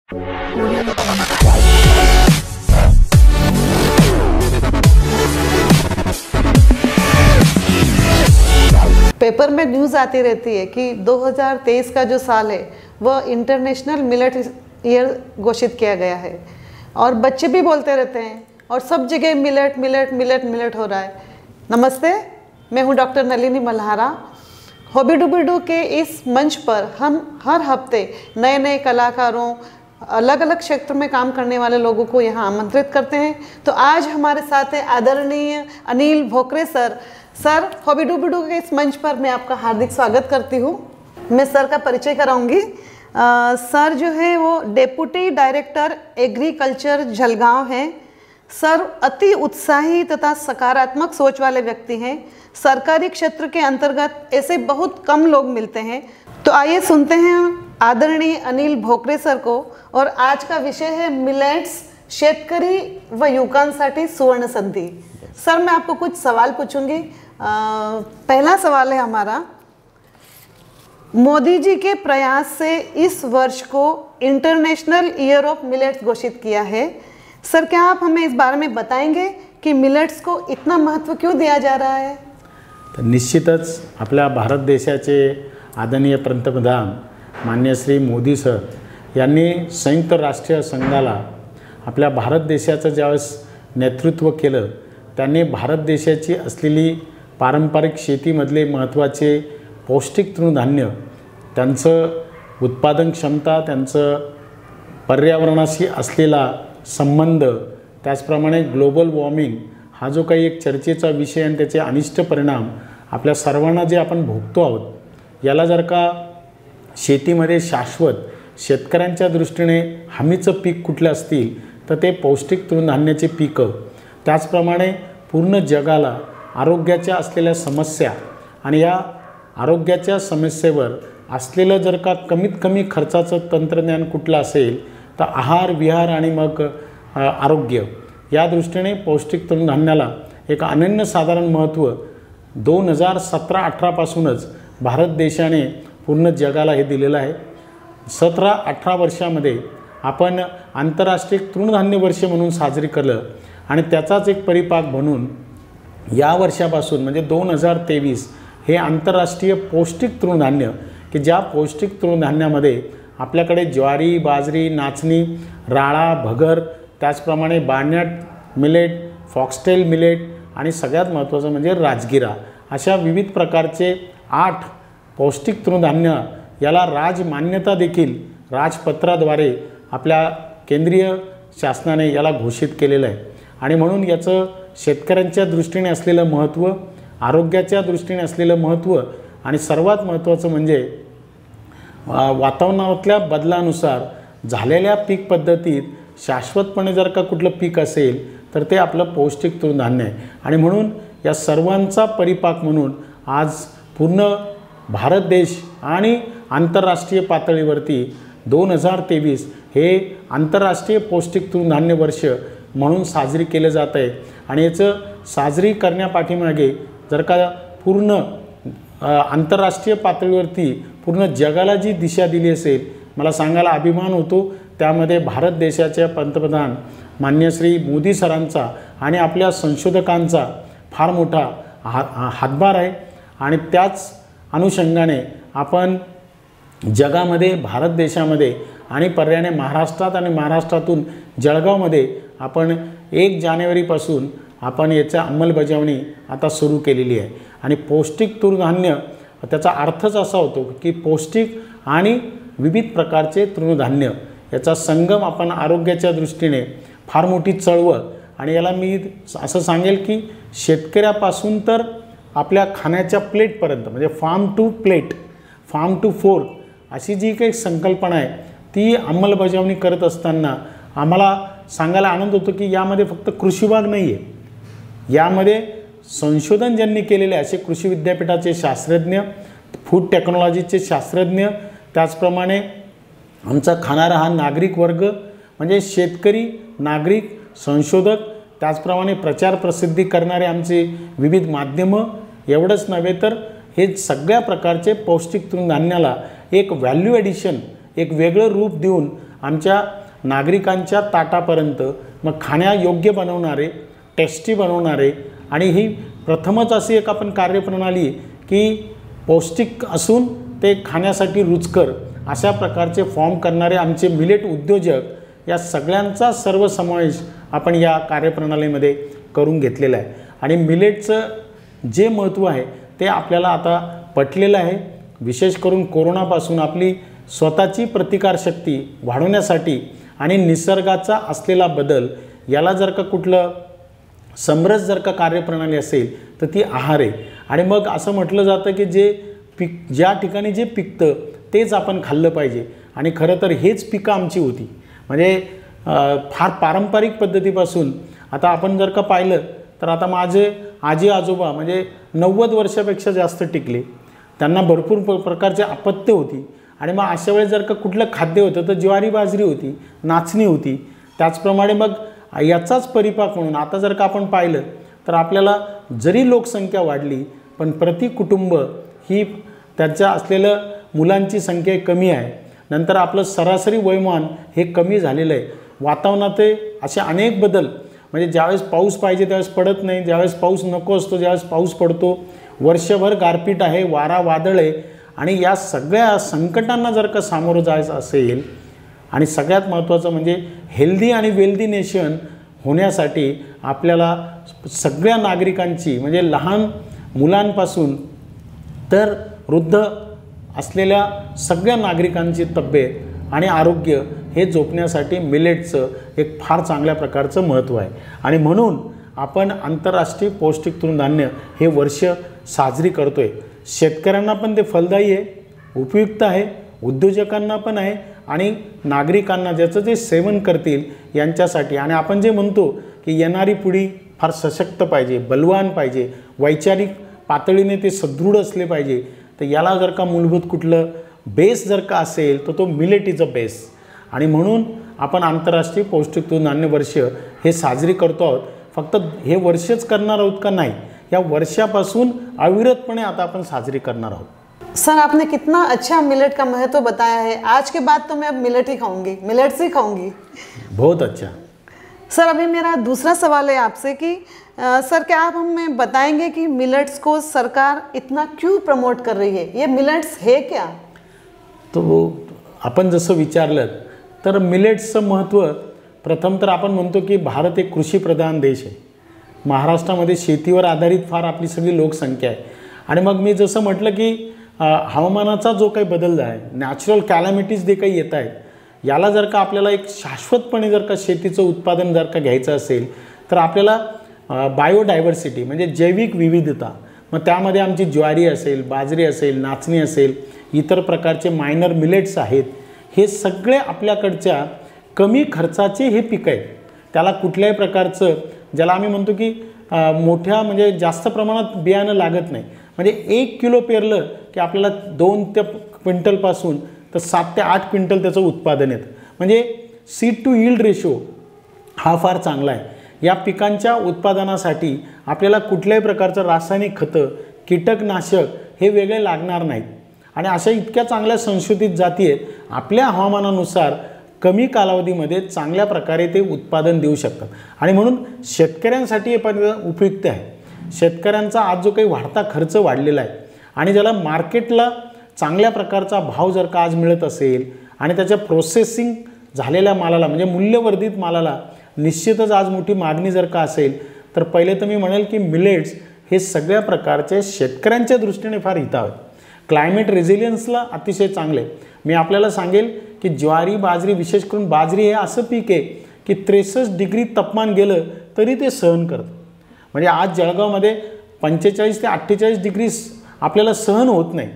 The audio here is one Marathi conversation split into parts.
पेपर में न्यूज़ आती रहती है कि 2023 का जो साल है वह इंटरनेशनल मिलेट ईयर घोषित किया गया है और बच्चे भी बोलते रहते हैं और सब जगह मिलेट मिलेट मिलेट मिलेट हो रहा है। नमस्ते, मैं हूं डॉक्टर नलिनी मल्हारा। हॉबी डूबी डू के इस मंच पर हम हर हफ्ते नए नए कलाकारों, अलग अलग क्षेत्र में काम करने वाले लोगों को यहाँ आमंत्रित करते हैं। तो आज हमारे साथ है आदरणीय Anil Bhokare sir. Sir, hobby डूबी डू के इस मंच पर मैं आपका हार्दिक स्वागत करती हूँ। मैं सर का परिचय कराऊंगी। सर जो है वो डेप्यूटी डायरेक्टर एग्रीकल्चर जलगांव हैं। सर अति उत्साही तथा सकारात्मक सोच वाले व्यक्ति हैं। सरकारी क्षेत्र के अंतर्गत ऐसे बहुत कम लोग मिलते हैं। तो आइए सुनते हैं आदरणीय अनिल भोकरे सर को। और आज का विषय है मिलेट्स, शेतकरी व युवकांसाठी सुवर्ण संधी। सर, मैं आपको कुछ सवाल पूछूंगी। पहला सवाल है हमारा, मोदी जी के प्रयास से इस वर्ष को इंटरनेशनल ईयर ऑफ मिलेट्स घोषित किया है। सर, क्या आप हमें इस बारे में बताएंगे कि मिलेट्स को इतना महत्व क्यों दिया जा रहा है? तर निश्चितच आपल्या भारत देशाचे आदरणीय पंतप्रधान माननीय श्री मोदी सर यांनी संयुक्त राष्ट्र संघाला आपल्या भारत देशाचं ज्यावेळेस नेतृत्व केलं, त्यांनी भारत देशाची असलेली पारंपरिक शेतीमधले महत्त्वाचे पौष्टिक तृणधान्य, त्यांचं उत्पादन क्षमता, त्यांचं पर्यावरणाशी असलेला संबंध, त्याचप्रमाणे ग्लोबल वॉर्मिंग हा जो काही एक चर्चेचा विषय आणि त्याचे अनिष्ट परिणाम आपल्या सर्वांना जे आपण भोगतो आहोत, याला जर का शेतीमध्ये शाश्वत शेतकऱ्यांच्या दृष्टीने हमीचं पीक कुठलं असतील तर ते पौष्टिक तृणधान्याचे पिकं, त्याचप्रमाणे पूर्ण जगाला आरोग्याच्या असलेल्या समस्या आणि या आरोग्याच्या समस्येवर असलेलं जर का कमीत कमी खर्चाचं तंत्रज्ञान कुठलं असेल तर आहार विहार आणि मग आरोग्य या दृष्टीने पौष्टिक तृणधान्याला एक अनन्यसाधारण महत्त्व 2017-18 पासूनच भारत देशाने पूर्ण जगाला हे दिलेलं आहे। 17-18 वर्षामध्ये आपण आंतरराष्ट्रीय तृणधान्य वर्ष म्हणून साजरी केलं आणि त्याचाच एक परिपाक म्हणून या वर्षापासून म्हणजे 2023 हे आंतरराष्ट्रीय पौष्टिक तृणधान्य, की ज्या पौष्टिक तृणधान्यामध्ये आपल्याकडे ज्वारी, बाजरी, नाचणी, राळा, भगर, त्याचप्रमाणे बार्नयार्ड मिलेट, फॉक्सटेल मिलेट आणि सगळ्यात महत्त्वाचं म्हणजे राजगिरा, अशा विविध प्रकारचे 8 पौष्टिक तृणधान्य याला राजमान्यता देखील राजपत्राद्वारे आपल्या केंद्रीय शासनाने याला घोषित केलेलं आहे। आणि म्हणून याचं शेतकऱ्यांच्या दृष्टीने असलेलं महत्त्व, आरोग्याच्या दृष्टीने असलेलं महत्त्व आणि सर्वात महत्त्वाचं म्हणजे वातावरणातल्या बदलानुसार झालेल्या पीक पद्धतीत शाश्वतपणे जर का कुठलं पीक असेल तर ते आपलं पौष्टिक तृणधान्य आहे। आणि म्हणून या सर्वांचा परिपाक म्हणून आज पूर्ण भारत देश आणि आंतरराष्ट्रीय पातळीवरती 2023 हे आंतरराष्ट्रीय पौष्टिक तृणधान्य वर्ष म्हणून साजरी केले जात आहे। आणि याचं साजरी करण्यापाठीमागे जर का पूर्ण आंतरराष्ट्रीय पातळीवरती पूर्ण जगाला जी दिशा दिली असेल, मला सांगायला अभिमान होतो, त्यामध्ये भारत देशाच्या पंतप्रधान माननीय श्री मोदी सरांचा आणि आपल्या संशोधकांचा फार मोठा हातभार आहे। आणि त्याच अनुषंगाने आपण जगामध्ये, भारत देशामध्ये आणि पर्यायाने महाराष्ट्रात आणि महाराष्ट्रातून जळगावमध्ये आपण 1 जानेवारीपासून आपण याची अंमलबजावणी आता सुरू केलेली आहे। आणि पौष्टिक तृणधान्य त्याचा अर्थच असा होतो की पौष्टिक आणि विविध प्रकारचे तृणधान्य याचा संगम आपण आरोग्याच्या दृष्टीने फार मोठी चळवळ। आणि याला मी असं सांगेल की शेतकऱ्यापासून तर आपल्या खाण्याच्या प्लेटपर्यंत, म्हणजे farm to plate, farm to fork अशी जी काही संकल्पना आहे ती अंमलबजावणी करत असताना आम्हाला सांगायला आनंद होतो की यामध्ये फक्त कृषी विभाग नाही आहे, यामध्ये संशोधन ज्यांनी केलेले असे कृषी विद्यापीठाचे शास्त्रज्ञ, फूड टेक्नॉलॉजीचे शास्त्रज्ञ, त्याचप्रमाणे आमचा खाणारा हा नागरिक वर्ग म्हणजे शेतकरी, नागरिक, संशोधक, त्याचप्रमाणे प्रचार प्रसिद्धी करणारे आमचे विविध माध्यमं, एवढंच नव्हे तर हे सगळ्या प्रकारचे पौष्टिक तृणधान्याला एक व्हॅल्यू ॲडिशन, एक वेगळं रूप देऊन आमच्या नागरिकांच्या ताटापर्यंत मग खाण्यायोग्य बनवणारे, टेस्टी बनवणारे आणि ही प्रथमच अशी एक आपण कार्यप्रणाली की पौष्टिक असून ते खाण्यासाठी रुचकर अशा प्रकारचे फॉर्म करणारे आमचे मिलेट उद्योजक या सगळ्यांचा सर्वसमावेश आपण या कार्यप्रणालीमध्ये करून घेतलेला आहे. आणि मिलेटचं जे महत्त्व आहे ते आपल्याला आता पटलेलं आहे. विशेष करून कोरोनापासून आपली स्वतःची प्रतिकारशक्ती वाढवण्यासाठी आणि निसर्गाचा असलेला बदल याला जर का कुठलं समरस जर का कार्यप्रणाली असेल तर ती आहार आहे. आणि मग असं म्हटलं जातं की जे ज्या ठिकाणी जे पिकतं तेच आपण खाल्लं पाहिजे. आणि खरं तर हेच पिकं आमची होती. म्हणजे फार पारंपरिक पद्धतीपासून आता आपण जर का पाहिलं तर आता माझे आजी आजोबा म्हणजे 90 वर्षापेक्षा जास्त टिकले. त्यांना भरपूर प्रकारचे अपत्य होती. आणि मग अशा वेळेस जर का कुठलं खाद्य होतं तर ज्वारी बाजरी होती, नाचणी होती. त्याचप्रमाणे मग याचाच परिपाक म्हणून आता जर का आपण पाहिलं तर आपल्याला जरी लोकसंख्या वाढली पण प्रति कुटुंब ही त्याच्या असलेलं मुलांची संख्या कमी आहे. नंतर आपलं सरासरी वयोमान हे कमी झालेलं आहे. वातावरणात असे अनेक बदल म्हणजे ज्यावेळेस पाऊस पाहिजे त्यावेळेस पडत नाही, ज्यावेळेस पाऊस नको असतो ज्यावेळेस पाऊस पडतो, वर्षभर गारपीट आहे, वारा वादळ आहे. आणि या सगळ्या संकटांना जर का सामोरं जायचं असेल आणि सगळ्यात महत्त्वाचं म्हणजे हेल्दी आणि वेल्दी नेशन होण्यासाठी आपल्याला सगळ्या नागरिकांची म्हणजे लहान मुलांपासून तर वृद्ध असलेल्या सगळ्या नागरिकांची तब्येत आणि आरोग्य हे जोपण्यासाठी मिलेटचं एक फार चांगल्या प्रकारचं महत्त्व आहे. आणि म्हणून आपण आंतरराष्ट्रीय पौष्टिक तृणधान्य हे वर्ष साजरी करतो आहे. शेतकऱ्यांना पण ते फलदायी आहे, उपयुक्त आहे, उद्योजकांना पण आहे आणि नागरिकांना ज्याचं जे सेवन करतील यांच्यासाठी. आणि आपण जे म्हणतो की येणारी पिढी फार सशक्त पाहिजे, बलवान पाहिजे, वैचारिक पातळीने ते सदृढ असले पाहिजे. तर याला जर का मूलभूत कुठलं बेस जर का असेल तर तो मिलेट इज अ बेस. आणि म्हणून आपण आंतरराष्ट्रीय पौष्टिक तृणधान्य वर्ष हे साजरी करतो आहोत. फक्त हे वर्षच करणार आहोत का नाही, या वर्षापासून अविरतपणे आता आपण साजरी करणार आहोत. सर आपने कितना अच्छा मिलेट का महत्व बताया है. आज के बाद तो मैं अब मिलेट ही खाऊंगी, मिलेट्स ही खाऊंगी. बहुत अच्छा. सर अभी मेरा दूसरा सवाल है आपसे कि सर क्या आप हमें बताएंगे कि मिलेट्स को सरकार इतना क्यों प्रमोट कर रही है. ये मिलेट्स है क्या. तो आपण जसं विचारलं तर मिलेट्सचं महत्त्व प्रथम तर आपण म्हणतो की भारत एक कृषीप्रधान देश आहे. महाराष्ट्रामध्ये शेतीवर आधारित फार आपली सगळी लोकसंख्या आहे. आणि मग मी जसं म्हटलं की हवामानाचा जो काही बदल आहे, नॅचरल कॅलॅमिटीज जे काही येत आहेत, याला जर का आपल्याला एक शाश्वतपणे जर का शेतीचं उत्पादन जर का घ्यायचं असेल तर आपल्याला बायोडायव्हर्सिटी म्हणजे जैविक विविधता, मग त्यामध्ये आमची ज्वारी असेल, बाजरी असेल, नाचणी असेल, इतर प्रकारचे मायनर मिलेट्स आहेत, हे सगळे आपल्याकडच्या कमी खर्चाचे हे पिकं आहेत. त्याला कुठल्याही प्रकारचं ज्याला आम्ही म्हणतो की मोठ्या म्हणजे जास्त प्रमाणात बियाणं लागत नाही. म्हणजे 1 किलो पेरलं की आपल्याला 2 क्विंटलपासून तर 7 ते 8 क्विंटल त्याचं उत्पादन येतं. म्हणजे सीड टू यील्ड रेशो हा फार चांगला आहे. या पिकांच्या उत्पादनासाठी आपल्याला कुठल्याही प्रकारचं रासायनिक खतं, कीटकनाशक हे वेगळे लागणार नाहीत. आणि अशा इतक्या चांगल्या संशोधित जाती आहेत आपल्या हवामानानुसार कमी कालावधीमध्ये चांगल्या प्रकारे ते उत्पादन देऊ शकतात. आणि म्हणून शेतकऱ्यांसाठी हे पण उपयुक्त आहे. शेतकऱ्यांचा आज जो काही वाढता खर्च वाढलेला आहे आणि ज्याला मार्केटला चांगल्या प्रकारचा भाव जर का आज मिळत असेल आणि त्याच्या प्रोसेसिंग झालेल्या मालाला म्हणजे मूल्यवर्धित मालाला निश्चितच आज मोठी मागणी जर का असेल तर पहिले तर मी म्हणेल की मिलेट्स हे सगळ्या प्रकारचे शेतकऱ्यांच्या दृष्टीने फार हितावं आहे. क्लायमेट रेझिलियन्सला अतिशय चांगले. मी आपल्याला सांगेल की ज्वारी बाजरी, विशेष करून बाजरी हे असं पीक आहे की 63 डिग्री तापमान गेलं तरी ते सहन करतं. म्हणजे आज जळगावमध्ये 45 ते 48 डिग्री आपल्याला सहन होत नाही,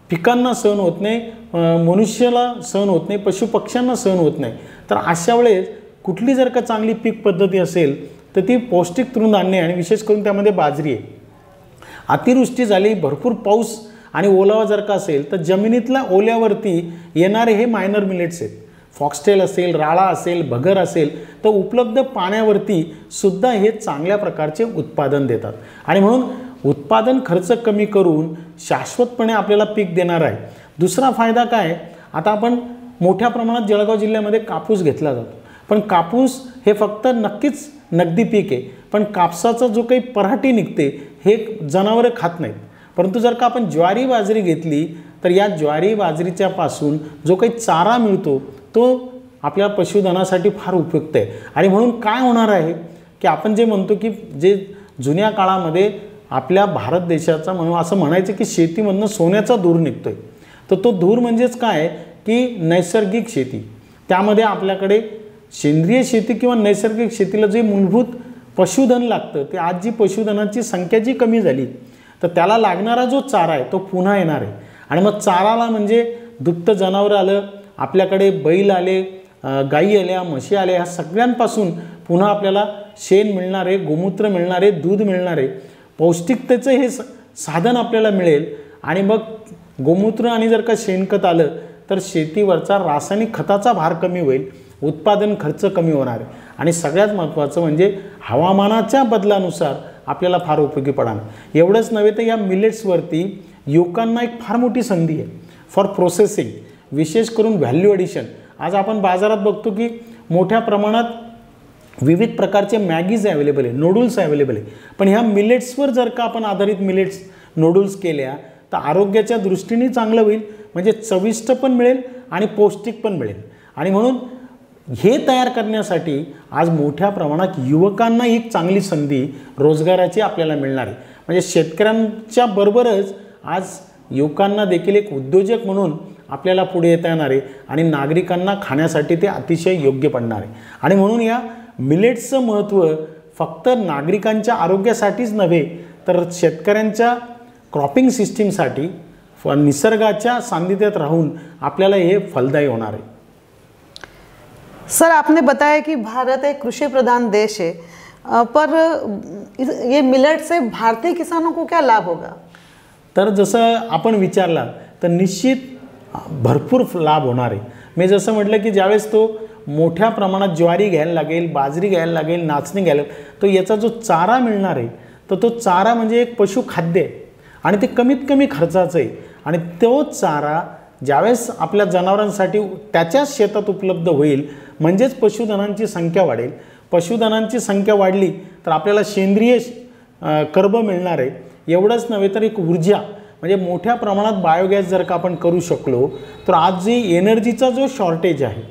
पिकांना सहन होत नाही, मनुष्याला सहन होत नाही, पशुपक्ष्यांना सहन होत नाही. तर अशा वेळेस कुठली जर का चांगली पीक पद्धती असेल तर ती पौष्टिक तृणधान्य आणि विशेष करून त्यामध्ये बाजरी आहे. अतिवृष्टी झाली, भरपूर पाऊस आणि ओलावा जर का असेल तर जमिनीतल्या ओल्यावरती येणारे हे मायनर मिलेट्स आहेत. फॉक्सटेल असेल, राळा असेल, भगर असेल तर उपलब्ध पाण्यावरती सुद्धा हे चांगल्या प्रकारचे उत्पादन देतात. आणि म्हणून उत्पादन खर्च कमी करून शाश्वतपणे आपल्याला पीक देणार आहे. दुसरा फायदा काय, आता आपण मोठ्या प्रमाणात जळगाव जिल्ह्यामध्ये कापूस घेतला जातो, पण कापूस हे फक्त नक्कीच नगदी पीक आहे, पण कापसाचा जो काही पराठी निघते हे जनावरं खात नाहीत. परंतु जर का आपण ज्वारी बाजरी घेतली तर या ज्वारी बाजरीच्या पासून जो काही चारा मिळतो तो आपल्या पशुधनासाठी फार उपयुक्त आहे. आणि म्हणून काय होणार आहे की आपण जे म्हणतो की जे जुन्या काळामध्ये आपल्या भारत देशाचा म्हणून असं म्हणायचं की शेतीमधनं सोन्याचा धूर निघतोय, तर तो धूर म्हणजेच काय की नैसर्गिक शेती. त्यामध्ये आपल्याकडे सेंद्रिय शेती किंवा नैसर्गिक शेतीला जे मूलभूत पशुधन लागतं ते आज जी पशुधनाची संख्या जी कमी झाली तर त्याला लागणारा जो चारा आहे तो पुन्हा येणार आहे. आणि मग चाराला म्हणजे दुभतं जनावर आलं, आपल्याकडे बैल आले, गायी आल्या, म्हशी आल्या, ह्या सगळ्यांपासून पुन्हा आपल्याला शेण मिळणार आहे, गोमूत्र मिळणार आहे, दूध मिळणार आहे, पौष्टिकतेचं हे साधन आपल्याला मिळेल. आणि मग गोमूत्र आणि जर का शेणखत आलं तर शेतीवरचा रासायनिक खताचा भार कमी होईल, उत्पादन खर्च कमी होणार आहे. आणि सगळ्यात महत्त्वाचं म्हणजे हवामानाच्या बदलानुसार आपल्याला फार उपयोगी पडणार. एवढंच नव्हे तर या मिलेट्सवरती युवकांना एक फार मोठी संधी आहे फॉर प्रोसेसिंग, विशेष करून व्हॅल्यू ॲडिशन. आज आपण बाजारात बघतो की मोठ्या प्रमाणात विविध प्रकारचे मॅगीज अवेलेबल आहे, नूडल्स अवेलेबल आहे, पण ह्या मिलेट्सवर जर का आपण आधारित मिलेट्स नूडल्स केल्या तर आरोग्याच्या दृष्टीने चांगलं होईल, म्हणजे चविष्ट पण मिळेल आणि पौष्टिक पण मिळेल. आणि म्हणून हे तयार करण्यासाठी आज मोठ्या प्रमाणात युवकांना एक चांगली संधी रोजगाराची आपल्याला मिळणार आहे. म्हणजे शेतकऱ्यांच्या बरोबरच आज युवकांना देखील एक उद्योजक म्हणून आपल्याला पुढे येता येणार आहे आणि नागरिकांना खाण्यासाठी ते अतिशय योग्य पडणार आहे. आणि म्हणून या मिलेट्सचं महत्त्व फक्त नागरिकांच्या आरोग्यासाठीच नव्हे तर शेतकऱ्यांच्या क्रॉपिंग सिस्टीमसाठी निसर्गाच्या सान्निध्यात राहून आपल्याला हे फलदायी होणार आहे. सर, आपने बताया कि भारत एक कृषि प्रधान देश है, पर ये मिलेट से भारतीय किसानों को क्या लाभ होगा? तर जसं आपण विचारला तर निश्चित भरपूर लाभ होणार आहे. मी जसं म्हटलं की ज्यावेळेस तो मोठ्या प्रमाणात ज्वारी घ्यायला लागेल, बाजरी घ्यायला लागेल, नाचणी घ्यायला लागेल, तो याचा जो चारा मिळणार आहे तर तो चारा म्हणजे एक पशुखाद्य आहे आणि ते कमीत कमी खर्चाचं आहे. आणि तो चारा ज्यावेळेस आपल्या जनावरांसाठी त्याच्याच शेतात उपलब्ध होईल म्हणजेच पशुधनांची संख्या वाढेल. पशुधनांची संख्या वाढली तर आपल्याला सेंद्रिय कर्ब मिळणार आहे. एवढंच नव्हे तर एक ऊर्जा म्हणजे मोठ्या प्रमाणात बायोगॅस जर का आपण करू शकलो तर आज जी एनर्जीचा जो शॉर्टेज आहे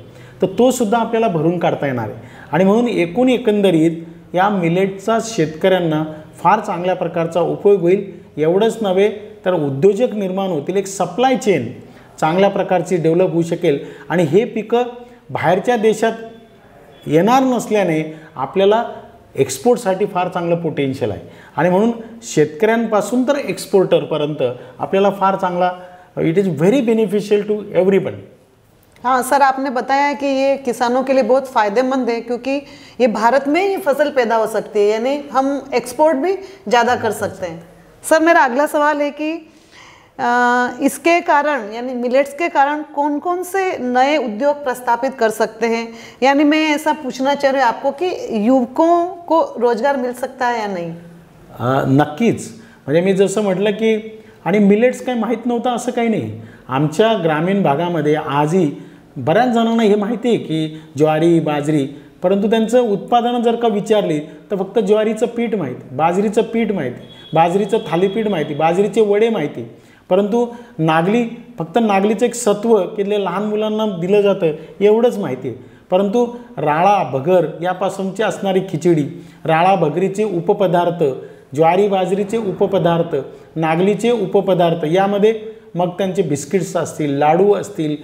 तर तो सुद्धा आपल्याला भरून काढता येणार आहे. आणि म्हणून एकंदरीत या मिलेटचा शेतकऱ्यांना फार चांगल्या प्रकारचा उपयोग होईल. एवढंच नव्हे तर उद्योजक निर्माण होतील, एक सप्लाय चेन चांगल्या प्रकारची डेव्हलप होऊ शकेल. आणि हे पिकं बाहेरच्या देशात येणार नसल्याने आपल्याला एक्सपोर्टसाठी फार चांगलं पोटेन्शियल आहे. आणि म्हणून शेतकऱ्यांपासून तर एक्सपोर्टरपर्यंत आपल्याला फार चांगला it is very beneficial to everybody. हाँ सर, आपने बताया कि ये किसानों के लिए बहुत फ़ायदेमंद है क्योंकि ये भारत में ही फसल पैदा हो सकती है, यानी हम एक्सपोर्ट भी ज़्यादा कर सकते हैं. सर, मेरा अगला सवाल है कि इसके कारण यानी मिलेट्स के कारण कौन कौन से नए उद्योग प्रस्तापित कर सकते हैं? यानी मैं ऐसा पूछना चाह रही हूँ आपको कि युवकों को रोजगार मिल सकता है या नहीं? नक्कीच. म्हणजे मी जसं म्हटलं की आणि मिलेट्स काही माहीत नव्हतं असं काही नाही. आमच्या ग्रामीण भागामध्ये आजही बऱ्याच जणांना हे माहिती आहे की ज्वारी बाजरी, परंतु त्यांचं उत्पादनं जर का विचारली तर फक्त ज्वारीचं पीठ माहिती, बाजरीचं पीठ माहिती, बाजरीचं थालीपीठ माहिती, बाजरीचे वडे माहिती, परंतु नागली फक्त नागलीचं एक सत्व की लहान मुलांना दिलं जातं एवढंच माहिती आहे. परंतु राळा भगर यापासूनची असणारी खिचडी, राळा भगरीचे उपपदार्थ, ज्वारी बाजरीचे उपपदार्थ, नागलीचे उपपदार्थ, यामध्ये मग त्यांचे बिस्किट्स असतील, लाडू असतील,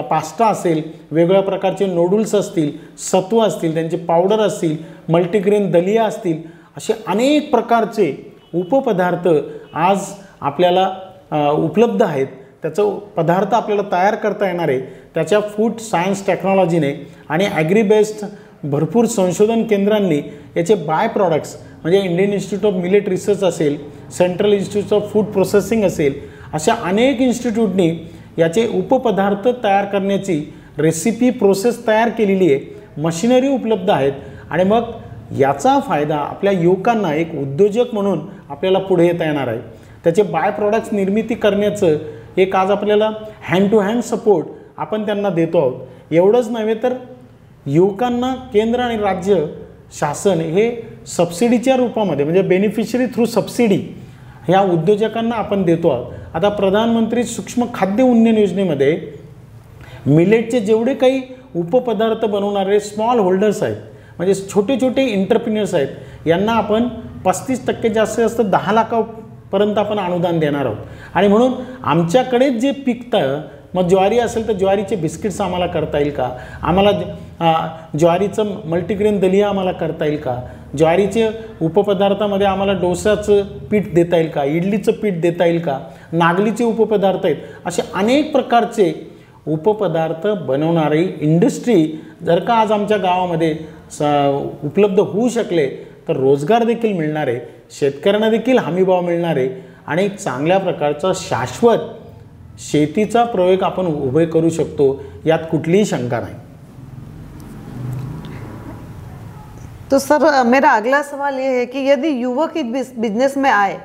पास्ता असेल, वेगवेगळ्या प्रकारचे नूडल्स असतील, सत्व असतील, त्यांचे पावडर असतील, मल्टीग्रेन दलिया असतील, असे अनेक प्रकारचे उपपदार्थ आज आपल्याला उपलब्ध आहेत. त्याचं पदार्थ आपल्याला तयार करता येणार आहे त्याच्या फूड सायन्स टेक्नॉलॉजीने आणि ॲग्री बेस्ड भरपूर संशोधन केंद्रांनी याचे बाय प्रॉडक्ट्स म्हणजे Indian institute of millet research असेल, central institute of food processing असेल, अशा अनेक इन्स्टिट्यूटनी याचे उपपदार्थ तयार करण्याची रेसिपी प्रोसेस तयार केलेली आहे. मशिनरी उपलब्ध आहेत. आणि मग याचा फायदा आपल्या युवकांना एक उद्योजक म्हणून आपल्याला पुढे येता येणार आहे. त्याचे बाय प्रॉडक्ट्स निर्मिती करण्याचं एक आज आपल्याला हँड टू हँड सपोर्ट आपण त्यांना देतो आहोत। एवढंच नव्हे तर युवकांना केंद्र आणि राज्य शासन हे सबसिडीच्या रूपामध्ये म्हणजे बेनिफिशरी थ्रू सबसिडी ह्या उद्योजकांना आपण देतो आहोत। आता प्रधानमंत्री सूक्ष्म खाद्य उन्नयन योजनेमध्ये मिलेटचे जेवढे काही उपपदार्थ बनवणारे स्मॉल होल्डर्स आहेत म्हणजे छोटे छोटे एंटरप्रिन्युअर्स आहेत, यांना आपण 35% जास्त 10 लाखापर्यंत आपण अनुदान देणार आहोत। आणि म्हणून आमच्याकडेच जे पिकतं, मग ज्वारी असेल तर ज्वारीचे बिस्किट्स आम्हाला करता येईल का, आम्हाला ज्वारीचं मल्टीग्रेन दलिया आम्हाला करता येईल का, ज्वारीचे उपपदार्थामध्ये आम्हाला डोसाचं पीठ देता येईल का, इडलीचं पीठ देता येईल का, नागलीचे उपपदार्थ आहेत, असे अनेक प्रकारचे उपपदार्थ बनवणारी इंडस्ट्री जर का आज आमच्या गावामध्ये उपलब्ध होऊ शकले तर रोजगार देखील मिळणार आहे, शेतकऱ्यांना देखील हमीभाव मिळणार आहे आणि चांगल्या प्रकारचा शाश्वत शेतीचा प्रयोग आपण उभे करू शकतो, यात कुठलीही शंका नाही। तो सर मेरा अगला सवाल ये है कि यदि युवक इस बिजनेस में आए,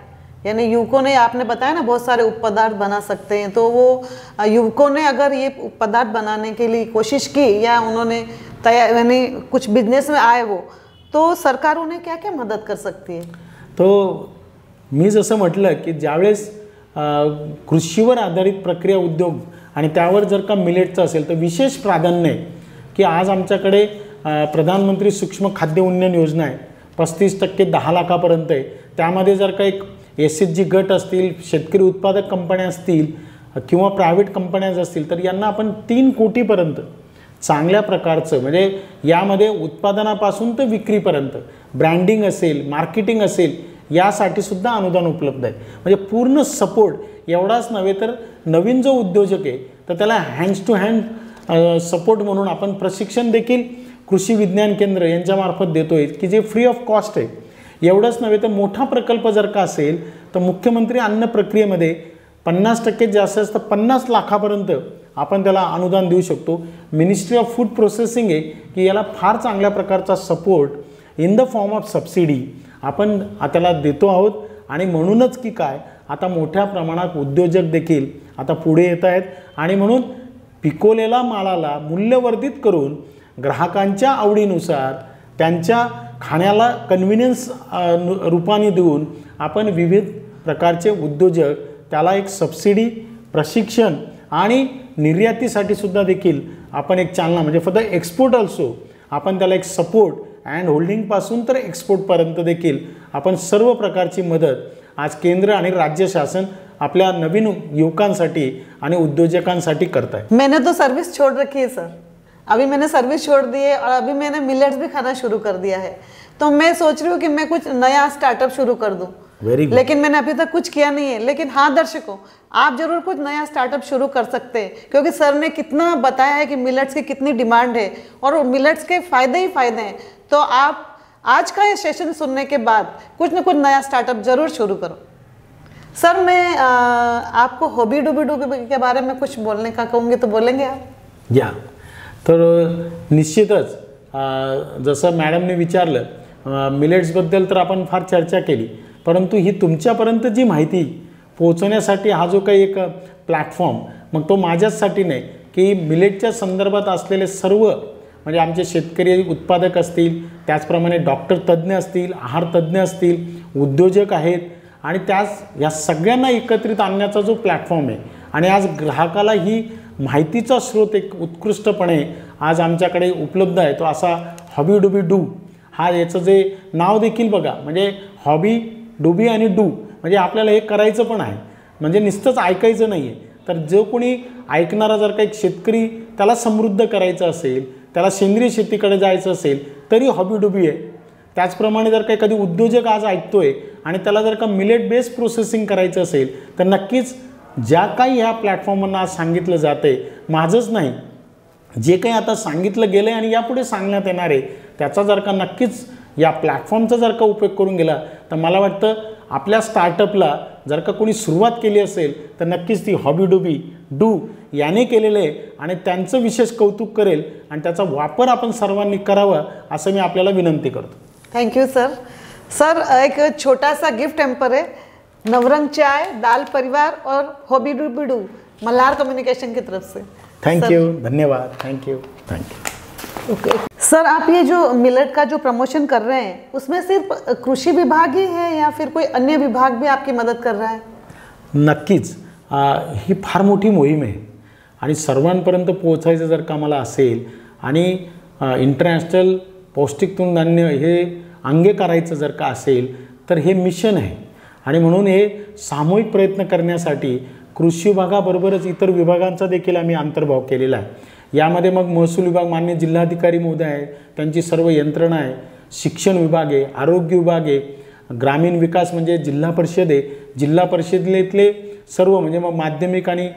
यानी युवकों ने, आपने बताया ना बहुत सारे उपपदार्थ बना सकते हैं, तो वो युवकों ने अगर ये उपपदार्थ बनाने के लिए कोशिश की या उन्होंने तैयार यानी कुछ बिजनेस में आए वो, तो सरकार उन्हें क्या क्या मदद कर सकती है? तो मी जसं म्हटलं की ज्यावेळेस कृषीवर आधारित प्रक्रिया उद्योग आणि त्यावर जर का मिलेटचं असेल तर विशेष प्राधान्य आहे की आज आमच्याकडे प्रधानमंत्री सूक्ष्म खाद्य उन्नयन योजना आहे, 35% 10 लाखापर्यंत आहे। त्यामध्ये जर का एक SHG गट असतील, शेतकरी उत्पादक कंपन्या असतील किंवा प्रायव्हेट कंपन्याज असतील तर यांना आपण 3 कोटीपर्यंत चांगल्या प्रकारचं म्हणजे यामध्ये उत्पादनापासून तर विक्रीपर्यंत ब्रँडिंग असेल, मार्केटिंग असेल, यासाठी सुद्धा अनुदान उपलब्ध आहे। म्हणजे पूर्ण सपोर्ट एवढाच नव्हे तर नवीन जो उद्योजक आहे तर त्याला हँड्स टू हँड सपोर्ट म्हणून आपण प्रशिक्षण देखील कृषी विज्ञान केंद्र यांच्यामार्फत देतोय की जे फ्री ऑफ कॉस्ट आहे। एवढंच नव्हे तर मोठा प्रकल्प जर का असेल तर मुख्यमंत्री अन्न प्रक्रियेमध्ये 50% जास्त 50 लाखापर्यंत आपण त्याला अनुदान देऊ शकतो। मिनिस्ट्री ऑफ फूड प्रोसेसिंग आहे की याला फार चांगल्या प्रकारचा support in the form of subsidy आपण त्याला देतो आहोत। आणि म्हणूनच की काय आता मोठ्या प्रमाणात उद्योजक देखील आता पुढे येत आहेत आणि म्हणून पिकवलेला मालाला मूल्यवर्धित करून ग्राहकांच्या आवडीनुसार त्यांच्या खाण्याला कन्व्हिनियन्स रूपाने देऊन आपण विविध प्रकारचे उद्योजक त्याला एक सबसिडी, प्रशिक्षण आणि निर्यातीसाठी सुद्धा देखील आपण एक चालना म्हणजे फक्त एक्सपोर्ट ऑल्सो आपण त्याला एक सपोर्ट अँड होल्डिंगपासून तर एक्सपोर्टपर्यंत देखील आपण सर्व प्रकारची मदत आज केंद्र आणि राज्य शासन आपल्या नवीन युवकांसाठी आणि उद्योजकांसाठी करत आहे। मैंने तो सर्विस छोड़ रखी है सर, अभी मैंने सर्विस छोड़ दी है और अभी मैंने मिलेट्स भी खाना शुरू कर दिया है, तो मैं सोच रही हूँ कि मैं कुछ नया स्टार्टअप शुरू कर दूँ। Very good. लेकिन मैंने अभी तक कुछ किया नहीं है, लेकिन हाँ दर्शकों, आप जरूर कुछ नया स्टार्टअप शुरू कर सकते हैं क्योंकि सर ने कितना बताया है कि मिलेट्स की कितनी डिमांड है और मिलेट्स के फायदे ही फायदे हैं। तो आप आज का ये सेशन सुनने के बाद कुछ न कुछ नया स्टार्टअप जरूर शुरू करो। सर मैं आपको हॉबी डूबी के बारे में कुछ बोलने का कहूँगी तो बोलेंगे आप? या तर निश्चितच जसं मॅडमने विचारलं मिलेट्सबद्दल तर आपण फार चर्चा केली, परंतु ही तुमच्यापर्यंत जी माहिती पोहोचवण्यासाठी हा जो काही एक प्लॅटफॉर्म मग तो माझ्याचसाठी नाही की मिलेटच्या संदर्भात असलेले सर्व म्हणजे आमचे शेतकरी उत्पादक असतील, त्याचप्रमाणे डॉक्टर तज्ज्ञ असतील, आहार तज्ज्ञ असतील, उद्योजक आहेत आणि या सगळ्यांना एकत्रित आणण्याचा जो प्लॅटफॉर्म आहे आणि आज ग्राहकाला ही माहितीचा स्रोत एक उत्कृष्टपणे आज आमच्याकडे उपलब्ध आहे तो असा हॉबी डूबी डू हा याचं जे नाव देखील बघा म्हणजे हॉबी डूबी आणि डू म्हणजे आपल्याला हे करायचं पण आहे म्हणजे नुसतंच ऐकायचं नाही आहे। तर जो कोणी ऐकणारा जर का एक शेतकरी त्याला समृद्ध करायचं असेल, त्याला सेंद्रिय शेतीकडे जायचं असेल तरी हॉबी डूबी आहे। त्याचप्रमाणे जर का एखादी उद्योजक आज ऐकतोय आणि त्याला जर का मिलेट बेस्ड प्रोसेसिंग करायचं असेल तर नक्कीच ज्या काही ह्या प्लॅटफॉर्मवरनं आज सांगितलं जाते माझंच नाही जे काही आता सांगितलं गेलं आहे आणि यापुढे सांगण्यात येणार आहे त्याचा जर का नक्कीच या प्लॅटफॉर्मचा जर का उपयोग करून गेला तर मला वाटतं आपल्या स्टार्टअपला जर का कोणी सुरुवात केली असेल तर नक्कीच ती हॉबी डूबी डू याने केलेलं आहे आणि त्यांचं विशेष कौतुक करेल आणि त्याचा वापर आपण सर्वांनी करावा असं मी आपल्याला विनंती करतो। Thank you sir. सर एक छोटा सा गिफ्ट हैम्पर है नवरंग चाय, दाल परिवार और हॉबी डूबी डू मल्हार कम्युनिकेशन की तरफ से, थैंक यू, धन्यवाद, thank you, thank you. Okay sir, आप ये जो मिलेट का जो प्रमोशन कर रहे हैं उसमें सिर्फ कृषि विभाग ही है या फिर कोई अन्य विभाग भी आपकी मदत कर रहा है? नक्कीच ही फार मोठी मोहीम आहे आणि सर्वांपर्यंत पोहोचायचं जर का मला असेल आणि इंटरनॅशनल पौष्टिक तृणधान्य हे अंगीकारायचं जर का असेल तर हे मिशन आहे आणि म्हणून हे सामूहिक प्रयत्न करण्यासाठी कृषी विभागाबरोबरच इतर विभागांचा देखील आम्ही अंतर्भाव केलेला आहे। यामध्ये मग महसूल विभाग, मान्य जिल्हाधिकारी महोदय आहे, त्यांची सर्व यंत्रणा आहे, शिक्षण विभाग आहे, आरोग्य विभाग आहे, ग्रामीण विकास म्हणजे जिल्हा परिषद आहे, जिल्हा परिषदेतले सर्व म्हणजे मग माध्यमिक आणि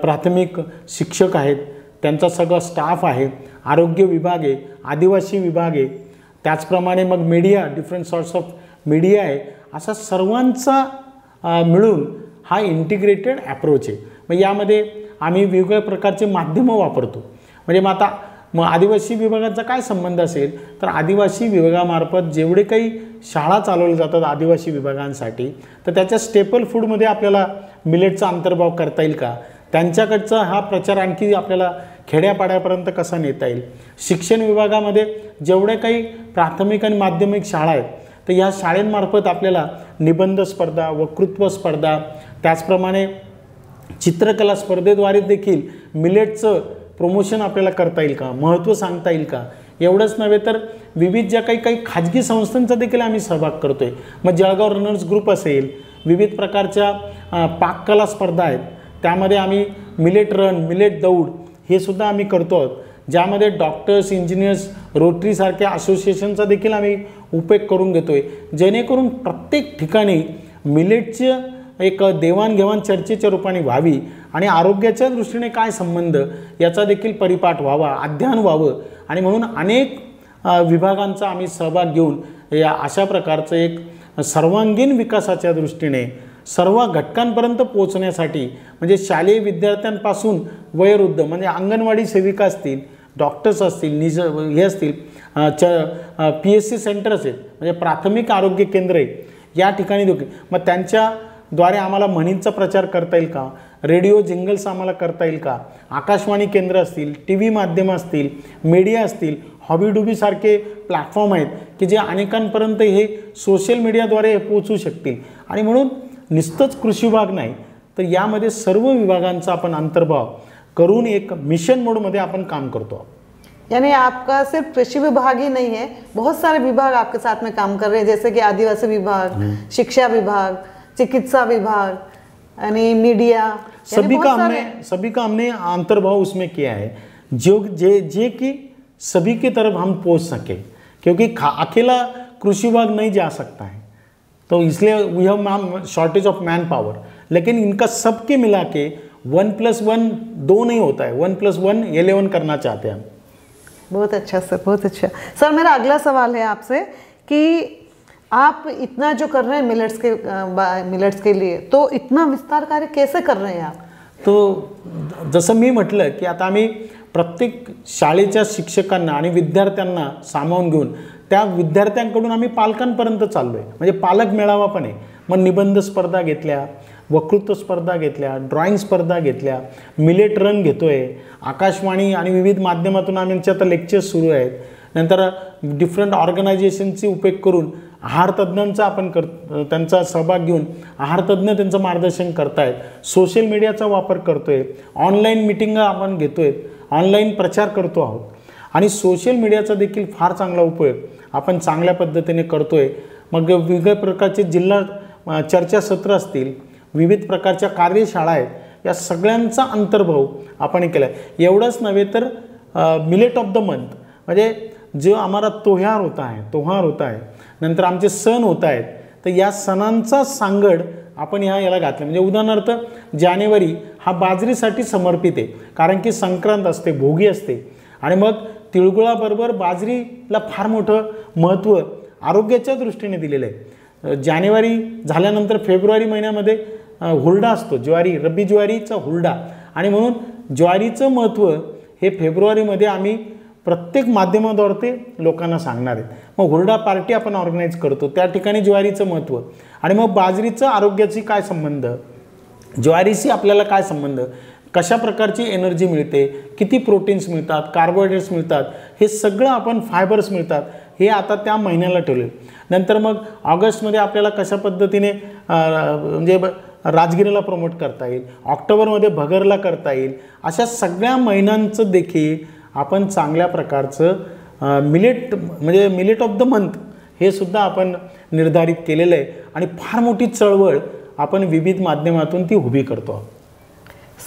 प्राथमिक शिक्षक आहेत, त्यांचा सगळा स्टाफ आहे, आरोग्य विभाग आहे, आदिवासी विभाग आहे, त्याचप्रमाणे मग media, different sorts of media आहे, असा सर्वांचा मिळून हा इंटिग्रेटेड ॲप्रोच आहे। मग यामध्ये आम्ही वेगवेगळ्या प्रकारचे माध्यमं वापरतो। म्हणजे मग आदिवासी विभागाचा काय संबंध असेल तर आदिवासी विभागामार्फत जेवढे काही शाळा चालवल्या जातात आदिवासी विभागांसाठी तर त्याच्या स्टेपल फूडमध्ये आपल्याला मिलेटचा अंतर्भाव करता येईल का, त्यांच्याकडचा हा प्रचार आणखी आपल्याला खेड्यापाड्यापर्यंत कसा नेता येईल। शिक्षण विभागामध्ये जेवढे काही प्राथमिक आणि माध्यमिक शाळा आहेत तर या शाळेंमार्फत आपल्याला निबंध स्पर्धा, वक्तृत्व स्पर्धा, त्याचप्रमाणे चित्रकला स्पर्धेद्वारे देखील मिलेटचं प्रमोशन आपल्याला करता येईल का, महत्त्व सांगता येईल का। एवढंच नव्हे तर विविध ज्या काही खाजगी संस्थांचा देखील आम्ही सहभाग करतोय। मग जळगाव रनर्स ग्रुप असेल, विविध प्रकारच्या पाककला स्पर्धा आहेत, त्यामध्ये आम्ही मिलेट रन, मिलेट दौड हे सुद्धा आम्ही करतो आहोत, ज्यामध्ये डॉक्टर्स, इंजिनियर्स, रोटरीसारख्या असोसिएशनचा देखील आम्ही उपयोग करून घेतोय, जेणेकरून प्रत्येक ठिकाणी मिलेटचं एक देवाणघेवाण चर्चेच्या रूपाने व्हावी आणि आरोग्याच्या दृष्टीने काय संबंध याचा देखील परिपाठ व्हावा, अध्ययन व्हावं आणि म्हणून अनेक विभागांचा आम्ही सहभाग घेऊन या अशा प्रकारचं एक सर्वांगीण विकासाच्या दृष्टीने सर्व घटकांपर्यंत पोहोचण्यासाठी म्हणजे शालेय विद्यार्थ्यांपासून वयोवृद्ध म्हणजे अंगणवाडी सेविका असतील, डॉक्टर्स असतील, हे असतील, PSC सेंटर्स आहेत म्हणजे प्राथमिक आरोग्य केंद्र आहे, या ठिकाणी देखील मग त्यांच्याद्वारे आम्हाला म्हणींचा प्रचार करता येईल का, रेडिओ जिंगल्स आम्हाला करता येईल का, आकाशवाणी केंद्र असतील, TV माध्यमं असतील, मीडिया असतील, हॉबीडुबीसारखे प्लॅटफॉर्म आहेत की जे अनेकांपर्यंत हे सोशल मीडियाद्वारे पोहोचू शकतील आणि म्हणून नुसतंच कृषी विभाग नाही तर यामध्ये सर्व विभागांचा आपण अंतर्भाव करून एक मिशन मोडमध्ये आपण काम करतो। यानी आपका सिर्फ कृषि विभाग ही नहीं है, बहुत सारे विभाग आपके साथ में काम कर रहे हैं, जैसे कि आदिवासी विभाग, शिक्षा विभाग, चिकित्सा विभाग यानी मीडिया, सभी का हमने अंतर्भाव उसमें किया है जो जे कि सभी की तरफ हम पहुंच सके, क्योंकि अकेला कृषि विभाग नहीं जा सकता है तो इसलिए we have shortage of man power, लेकिन इनका सबके मिला के 1+1 2 नहीं होता है, 1+1 11 करना चाहते हैं हम। बहुत अच्छा सर, बहुत अच्छा सर। मेरा अगला सवाल है आपसे कि आप इतना जो कर रहे हैं मिलेट्स के लिए, तो इतना विस्तार कार्य कैसे कर रहे हैं आप? तो जसं मी म्हटलं की आता आम्ही प्रत्येक शाळेच्या शिक्षकांना आणि विद्यार्थ्यांना सामावून घेऊन त्या विद्यार्थ्यांकडून आम्ही पालकांपर्यंत चाललो आहे, म्हणजे पालक मेळावा पण आहे। मग निबंध स्पर्धा घेतल्या, वक्तृत्व स्पर्धा घेतल्या, ड्रॉइंग स्पर्धा घेतल्या, मिलेट रन घेतोय, आकाशवाणी आणि विविध माध्यमातून आमचे आता लेक्चर्स सुरू आहेत। नंतर डिफरंट ऑर्गनायझेशनचे उपयोग करून आहार तज्ज्ञांचा आपण त्यांचा सहभाग घेऊन आहार तज्ज्ञ त्यांचं मार्गदर्शन करतायत, सोशल मीडियाचा वापर करतोय, ऑनलाईन मीटिंग आपण घेतोय, ऑनलाईन प्रचार करतो आहोत आणि सोशल मीडियाचा देखील फार चांगला उपयोग आपण चांगल्या पद्धतीने करतोय। मग वेगवेगळ्या प्रकारचे जिल्हा चर्चासत्र असतील, विविध प्रकारच्या कार्यशाळा आहेत, या सगळ्यांचा अंतर्भाव आपण केला आहे। एवढंच नव्हे तर मिलेट ऑफ द मंथ म्हणजे जो हमारा त्योहार होता है, नंतर आमचे सण होत आहेत, तर या सणांचा सांगड आपण याला घातलं। म्हणजे उदाहरणार्थ जानेवारी हा बाजरीसाठी समर्पित आहे, कारण की संक्रांत असते, भोगी असते आणि मग तिळगुळाबरोबर बाजरीला फार मोठं महत्त्व आरोग्याच्या दृष्टीने दिलेलं आहे। जानेवारी झाल्यानंतर फेब्रुवारी महिन्यामध्ये हुरडा असतो, ज्वारी, रब्बी ज्वारीचा हुरडा, आणि म्हणून ज्वारीचं महत्त्व हे फेब्रुवारीमध्ये आम्ही प्रत्येक माध्यमाद्वारे लोकांना सांगणार आहेत। मग हुरडा पार्टी आपण ऑर्गनाईज करतो, त्या ठिकाणी ज्वारीचं महत्त्व आणि मग बाजरीचं आरोग्याची काय संबंध, ज्वारीशी आपल्याला काय संबंध, कशा प्रकारची एनर्जी मिळते, किती प्रोटीन्स मिळतात, कार्बोहायड्रेट्स मिळतात, हे सगळं आपण फायबर्स मिळतात हे आता त्या महिन्याला ठेवले. नंतर मग ऑगस्टमध्ये आपल्याला कशा पद्धतीने म्हणजे राजगिरीला प्रमोट करता येईल, ऑक्टोबरमध्ये भगरला करता येईल, अशा सगळ्या महिन्यांचं देखील आपण चांगल्या प्रकारचं मिलेट म्हणजे मिलेट ऑफ द मंथ हे सुद्धा आपण निर्धारित केलेलं आहे आणि फार मोठी चळवळ अपन विविध माध्यमातून ती उभी करतो.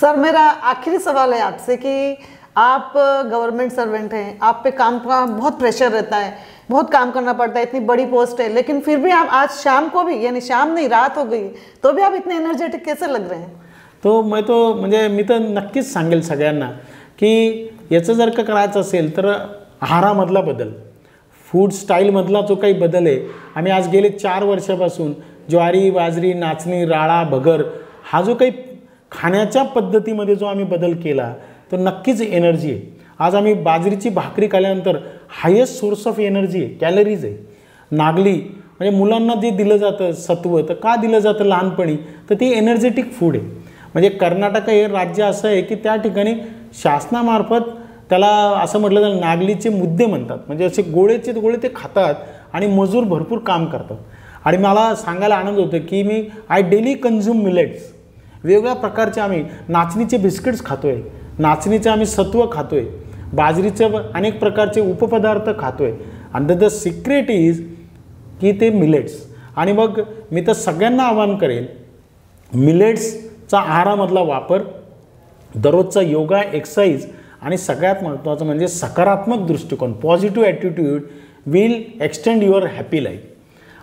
सर मेरा आखिरी सवाल है आपसे कि आप गवर्नमेंट सर्वेंट हैं, आप पे काम का बहुत प्रेशर रहता है, बहुत काम करना पड़ता है, इतनी बड़ी पोस्ट है, लेकिन फिर भी आप आज शाम को भी, यानी शाम नहीं रात हो गई तो भी आप इतने एनर्जेटिक कैसे लग रहे हैं? तो मैं तो म्हणजे मी तर नक्कीच सांगेल सगळ्यांना की याचं जर का करायचं असेल तर आहारामधला बदल, फूड स्टाईलमधला जो काही बदल आहे, आम्ही आज गेले 4 वर्षापासून ज्वारी, बाजरी, नाचणी, राळा, भगर हा जो काही खाण्याच्या पद्धतीमध्ये जो आम्ही बदल केला तो नक्कीच एनर्जी आहे. आज आम्ही बाजरीची भाकरी खाल्ल्यानंतर हायेस्ट सोर्स ऑफ एनर्जी आहे, कॅलरीज आहे. नागली म्हणजे मुलांना जे दिलं जातं सत्व, तर का दिलं जातं लहानपणी, तर ते एनर्जेटिक फूड आहे. म्हणजे कर्नाटक हे राज्य असं आहे की त्या ठिकाणी शासनामार्फत त्याला असं म्हटलं जातं नागलीचे मुद्दे म्हणतात, म्हणजे असे गोळेचे गोळे ते खातात आणि मजूर भरपूर काम करतात. आणि मला सांगायला आनंद होतो की मी आय डेली कन्झ्युम मिलेट्स, वेगवेगळ्या प्रकारचे आम्ही नाचणीचे बिस्किट्स खातो आहे, नाचणीचे आम्ही सत्व खातो आहे, बाजरीचे अनेक प्रकारचे उपपदार्थ खातो आहे. आणि द सिक्रेट इज की ते मिलेट्स. आणि मग मी तर सगळ्यांना आवाहन करेन मिलेट्सचा आहारामधला वापर, दररोजचा योगा, एक्सरसाइज आणि सगळ्यात महत्त्वाचं म्हणजे सकारात्मक दृष्टिकोन, positive attitude will extend your happy life.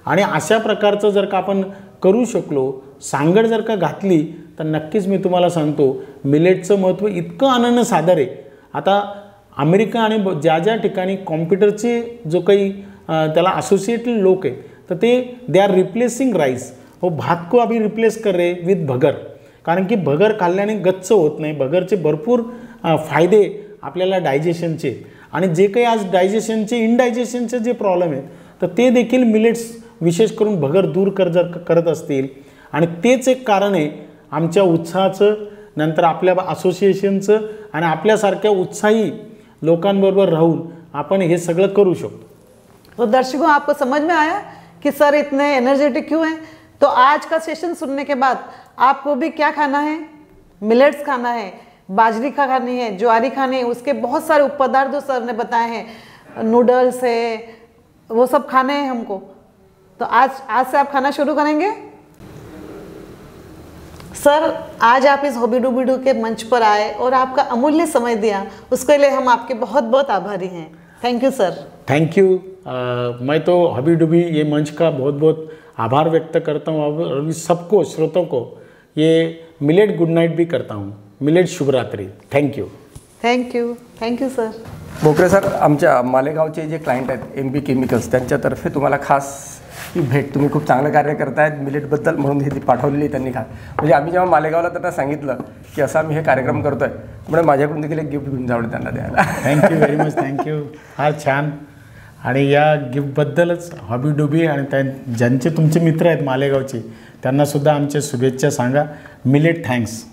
आणि अशा प्रकारचं जर का आपण करू शकलो, सांगड जर का घातली तर नक्कीच मी तुम्हाला सांगतो मिलेटचं महत्त्व इतकं अनन्यसाधारण आहे. आता अमेरिका आणि ज्या ज्या ठिकाणी कॉम्प्युटरचे जो काही त्याला असोसिएटेड लोक आहेत तर ते दे आर रिप्लेसिंग राईस. हो, भात को अभी रिप्लेस कर रहे विथ भगर, कारण की भगर खाल्ल्याने गच्च होत नाही. भगरचे भरपूर फायदे आपल्याला डायजेशनचे, आणि जे काही आज डायजेशनचे इनडायजेशनचे जे प्रॉब्लेम आहेत तर ते देखील मिलेट्स विशेष करून भगर दूर करत असतील. आणि तेच एक कारण आहे आमच्या उत्साहाचं, नंतर आपल्या असोसिएशनचं आणि आपल्यासारख्या उत्साही लोकांबरोबर राहून आपण हे सगळं करू शकतो. तो दर्शकों आपको समझ में आया कि सर इतने एनर्जेटिक क्यों हैं? तो आज का सेशन सुनने के बाद आपको भी क्या खाना है? मिलेट्स खाना है, बाजरी खानी है, ज्वारी खानी है, उसके बहुत सारे उपपदार्थ जो सर ने बताए हैं, नूडल्स है, वो सब खाने हैं हमको. तो आज से आप खाना शुरू करेंगे? सर आज आप इस हॉबी डूबी डू के मंच पर आए और आपका अमूल्य समय दिया, उसके लिए हम आपके बहुत बहुत आभारी हैं. Thank you sir. Thank you. मैं तो हॉबी डूबी ये मंच का बहुत बहुत आभार व्यक्त करता हूँ और सबको श्रोतों को ये मिलेट गुड नाइट भी करता हूँ. मिलेट शुभरात्री. Thank you. Thank you. Thank you sir. Bhokare sir, आमच्या मालेगावचे जे क्लायंट आहेत MP केमिकल्स, त्यांच्यातर्फे तुम्हाला खास ही भेट, तुम्ही खूप चांगलं कार्य करतायत मिलेटबद्दल म्हणून ही पाठवलेली त्यांनी खास. म्हणजे आम्ही जेव्हा मालेगावला त्यांना सांगितलं की असं आम्ही हे कार्यक्रम करतोय, म्हणजे माझ्याकडून देखील एक गिफ्ट घेऊन जावं त्यांना द्यायला. Thank you very much. थँक्यू. फार छान. आणि या गिफ्टबद्दलच हॉबी डुबी आणि ज्यांचे तुमचे मित्र आहेत मालेगावचे त्यांनासुद्धा आमच्या शुभेच्छा सांगा. Millet thanks.